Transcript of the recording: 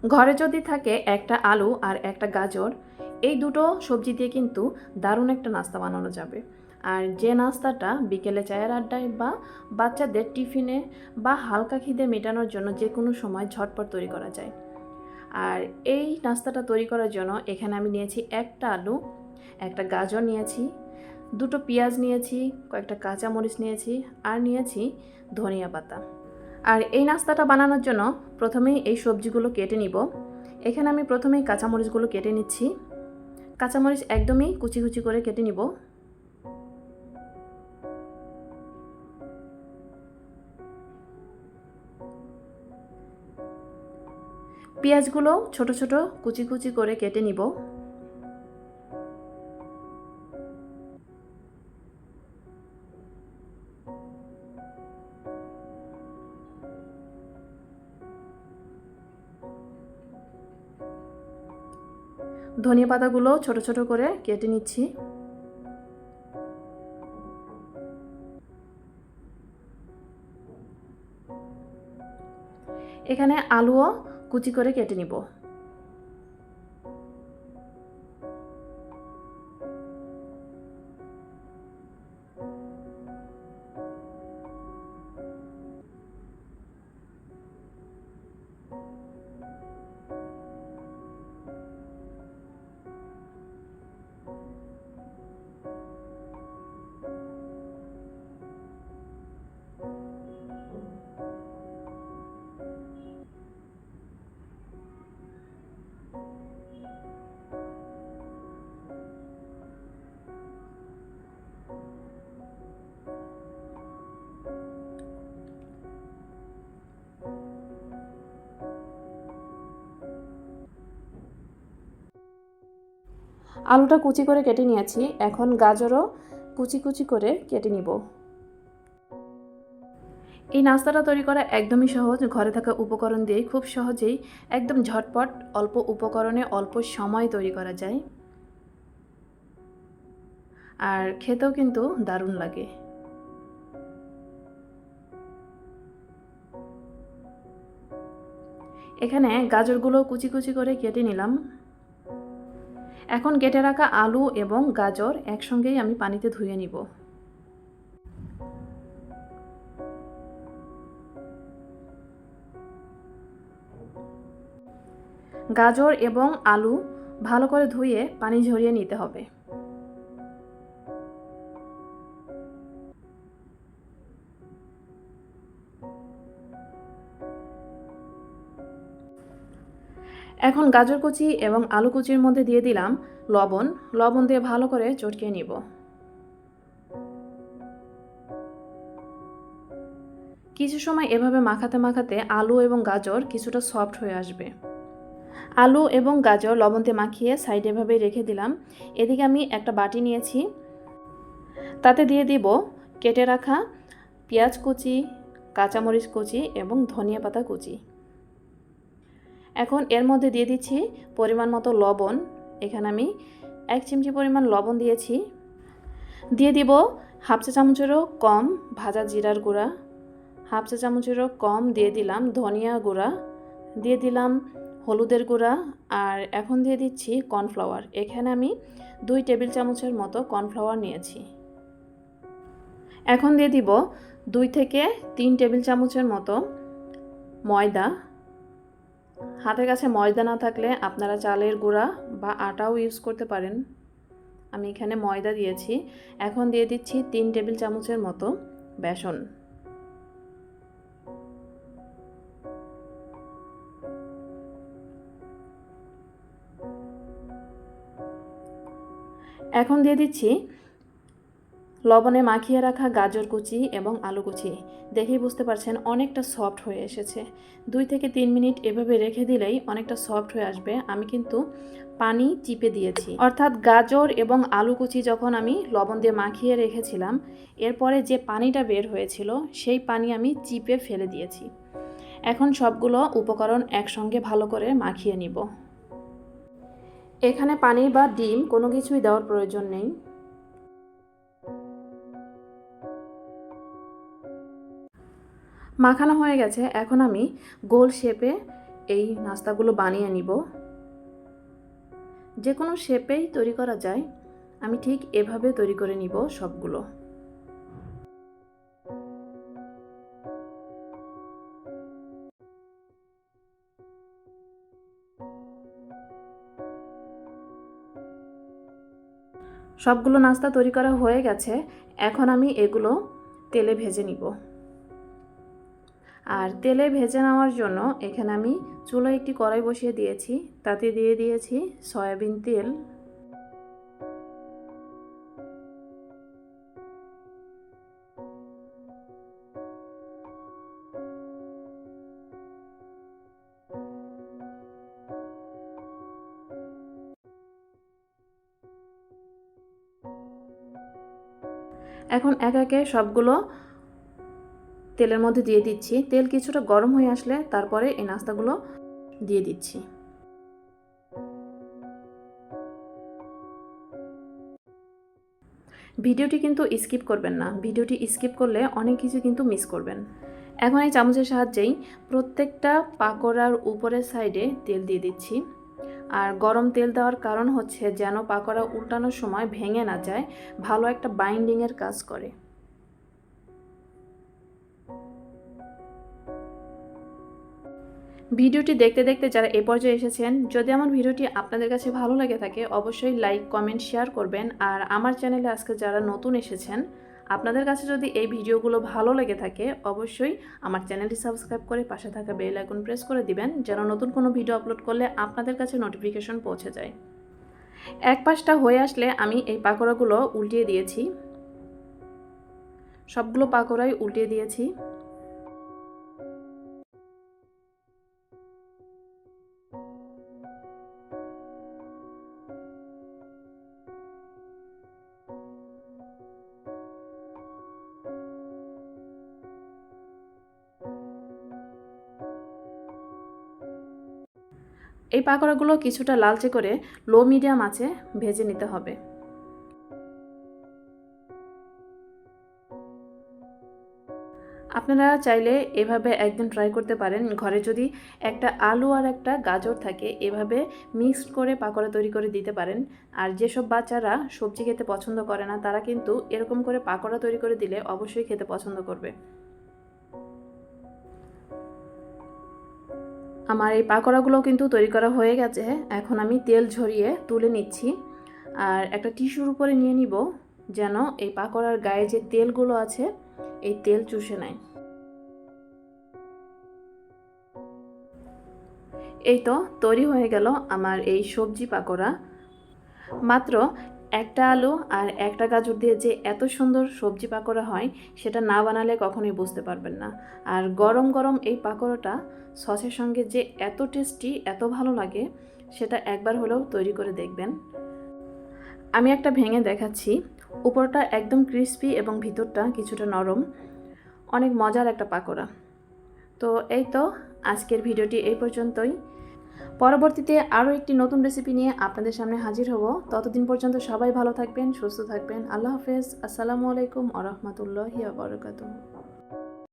ঘরে যদি থাকে একটা আলু আর একটা গাজর, এই দুটো সবজি দিয়ে কিন্তু দারুণ একটা নাস্তা বানানো যাবে। আর যে নাস্তাটা বিকেলে চায়ের আড্ডায় বা বাচ্চাদের টিফিনে বা হালকা খিদে মেটানোর জন্য যে কোনো সময় ঝটপট তৈরি করা যায়। আর এই নাস্তাটা তৈরি করার জন্য এখানে আমি নিয়েছি একটা আলু, একটা গাজর নিয়েছি, দুটো পেঁয়াজ নিয়েছি, কয়েকটা কাঁচামরিচ নিয়েছি, আর নিয়েছি ধনিয়া পাতা। আর এই নাস্তাটা বানানোর জন্য প্রথমেই এই সবজিগুলো কেটে নিব। এখানে আমি প্রথমেই কাঁচামরিচগুলো কেটে নিচ্ছি। কাঁচামরিচ একদমই কুচি কুচি করে কেটে নিব। পেঁয়াজগুলো ছোট ছোট কুচি কুচি করে কেটে নিব। ধনিয়া পাতাগুলো ছোট ছোট করে কেটে নিচ্ছি। এখানে আলুও কুচি করে কেটে নিব। আলুটা কুচি করে কেটে নিয়েছি, এখন গাজরও কুচি কুচি করে কেটে নিব। এই নাস্তাটা তৈরি করা একদমই সহজ, ঘরে থাকা উপকরণ দিয়ে খুব সহজেই একদম ঝটপট অল্প উপকরণে অল্প সময় তৈরি করা যায়। আর খেতেও কিন্তু দারুণ লাগে। এখানে গাজরগুলো কুচি কুচি করে কেটে নিলাম। এখন কেটে রাখা আলু এবং গাজর একসঙ্গেই আমি পানিতে ধুয়ে নিব। গাজর এবং আলু ভালো করে ধুয়ে পানি ঝরিয়ে নিতে হবে। এখন গাজর কুচি এবং আলু কুচির মধ্যে দিয়ে দিলাম লবণ। লবণ দিয়ে ভালো করে চটকিয়ে নিব। কিছু সময় এভাবে মাখাতে মাখাতে আলু এবং গাজর কিছুটা সফট হয়ে আসবে। আলু এবং গাজর লবণ দিয়ে মাখিয়ে সাইডে এভাবে রেখে দিলাম। এদিকে আমি একটা বাটি নিয়েছি, তাতে দিয়ে দিব কেটে রাখা পেঁয়াজ কুচি, কাঁচামরিচ কুচি এবং ধনিয়া পাতা কুচি। এখন এর মধ্যে দিয়ে দিচ্ছি পরিমাণ মতো লবণ। এখানে আমি 1 চিমটি পরিমাণ লবণ দিয়েছি। দিয়ে দিব হাফ চা চামচেরও কম ভাজা জিরার গুঁড়া, হাফ চা চামচেরও কম দিয়ে দিলাম ধনিয়া গুঁড়া, দিয়ে দিলাম হলুদের গুঁড়া, আর এখন দিয়ে দিচ্ছি কর্নফ্লাওয়ার। এখানে আমি 2 টেবিল চামচের মতো কর্নফ্লাওয়ার নিয়েছি। এখন দিয়ে দিব 2 থেকে 3 টেবিল চামচের মতো ময়দা। হাতের কাছে ময়দা না থাকলে আপনারা চালের গুঁড়া বা আটাও ইউজ করতে পারেন। আমি এখানে ময়দা দিয়েছি। এখন দিয়ে দিচ্ছি 3 টেবিল চামচের মতো বেসন। এখন দিয়ে দিচ্ছি লবণে মাখিয়ে রাখা গাজর কুচি এবং আলু কুচি। দেখেই বুঝতে পারছেন অনেকটা সফট হয়ে এসেছে। 2 থেকে 3 মিনিট এভাবে রেখে দিলেই অনেকটা সফট হয়ে আসবে। আমি কিন্তু পানি চিপে দিয়েছি, অর্থাৎ গাজর এবং আলু কুচি যখন আমি লবণ দিয়ে মাখিয়ে রেখেছিলাম, এরপরে যে পানিটা বের হয়েছিল সেই পানি আমি চিপে ফেলে দিয়েছি। এখন সবগুলো উপকরণ একসঙ্গে ভালো করে মাখিয়ে নিব। এখানে পানি বা ডিম কোনো কিছুই দেওয়ার প্রয়োজন নেই। মাখানো হয়ে গেছে। এখন আমি গোল শেপে এই নাস্তাগুলো বানিয়ে নিব। যে কোনো শেপেই তৈরি করা যায়, আমি ঠিক এভাবে তৈরি করে নিব সবগুলো। সবগুলো নাস্তা তৈরি করা হয়ে গেছে, এখন আমি এগুলো তেলে ভেজে নিব। আর তেলে ভেজে নেওয়ার জন্য এখানে আমি চুলায় একটি কড়াই বসিয়ে দিয়েছি, তাতে দিয়ে দিয়েছি সয়াবিন তেল। এখন এক একে সবগুলো তেলের মধ্যে দিয়ে দিচ্ছি। তেল কিছুটা গরম হয়ে আসলে তারপরে এই নাস্তাগুলো দিয়ে দিচ্ছি। ভিডিওটি কিন্তু স্কিপ করবেন না, ভিডিওটি স্কিপ করলে অনেক কিছু কিন্তু মিস করবেন। এখন এই চামচের সাহায্যেই প্রত্যেকটা পাকোড়ার উপরের সাইডে তেল দিয়ে দিচ্ছি। আর গরম তেল দেওয়ার কারণ হচ্ছে যেন পাকোড়া উল্টানোর সময় ভেঙে না যায়, ভালো একটা বাইন্ডিংয়ের কাজ করে। ভিডিওটি দেখতে দেখতে যারা এ পর্যায়ে এসেছেন, যদি আমার ভিডিওটি আপনাদের কাছে ভালো লাগে থাকে অবশ্যই লাইক, কমেন্ট, শেয়ার করবেন। আর আমার চ্যানেলে আজকে যারা নতুন এসেছেন, আপনাদের কাছে যদি এই ভিডিওগুলো ভালো লেগে থাকে অবশ্যই আমার চ্যানেলটি সাবস্ক্রাইব করে পাশে থাকা বেল আইকন প্রেস করে দিবেন, যেন নতুন কোনো ভিডিও আপলোড করলে আপনাদের কাছে নোটিফিকেশন পৌঁছে যায়। এক পাশটা হয়ে আসলে আমি এই পাকোড়াগুলো উল্টিয়ে দিয়েছি। সবগুলো পাকোড়াই উল্টিয়ে দিয়েছি। এই পাকোড়াগুলো কিছুটা লালচে করে লো মিডিয়াম আঁচে ভেজে নিতে হবে। আপনারা চাইলে এভাবে একদিন ট্রাই করতে পারেন। ঘরে যদি একটা আলু আর একটা গাজর থাকে, এভাবে মিক্সড করে পাকোড়া তৈরি করে দিতে পারেন। আর যেসব বাচ্চারা সবজি খেতে পছন্দ করে না, তারা কিন্তু এরকম করে পাকোড়া তৈরি করে দিলে অবশ্যই খেতে পছন্দ করবে। আমার এই পাকোড়াগুলো কিন্তু তৈরি করা হয়ে গেছে। এখন আমি তেল ঝরিয়ে তুলে নিচ্ছি। আর একটা টিস্যুর উপরে নিয়ে নিব, যেন এই পাকোড়ার গায়ে যে তেলগুলো আছে এই তেল চুষে নেয়। এই তো তৈরি হয়ে গেল আমার এই সবজি পাকোড়া। মাত্র একটা আলু আর একটা গাজর দিয়ে যে এত সুন্দর সবজি পাকোড়া হয়, সেটা না বানালে কখনোই বুঝতে পারবেন না। আর গরম গরম এই পাকোড়াটা সসের সঙ্গে যে এত টেস্টি, এত ভালো লাগে, সেটা একবার হলেও তৈরি করে দেখবেন। আমি একটা ভেঙে দেখাচ্ছি। উপরটা একদম ক্রিস্পি এবং ভিতরটা কিছুটা নরম। অনেক মজার একটা পাকোড়া। তো এই তো আজকের ভিডিওটি এই পর্যন্তই। পরবর্তীতে আরও একটি নতুন রেসিপি নিয়ে আপনাদের সামনে হাজির হব। ততদিন পর্যন্ত সবাই ভালো থাকবেন, সুস্থ থাকবেন। আল্লাহ হাফেজ। আসসালামু আলাইকুম ওয়া রাহমাতুল্লাহি ওয়া বারাকাতুহু।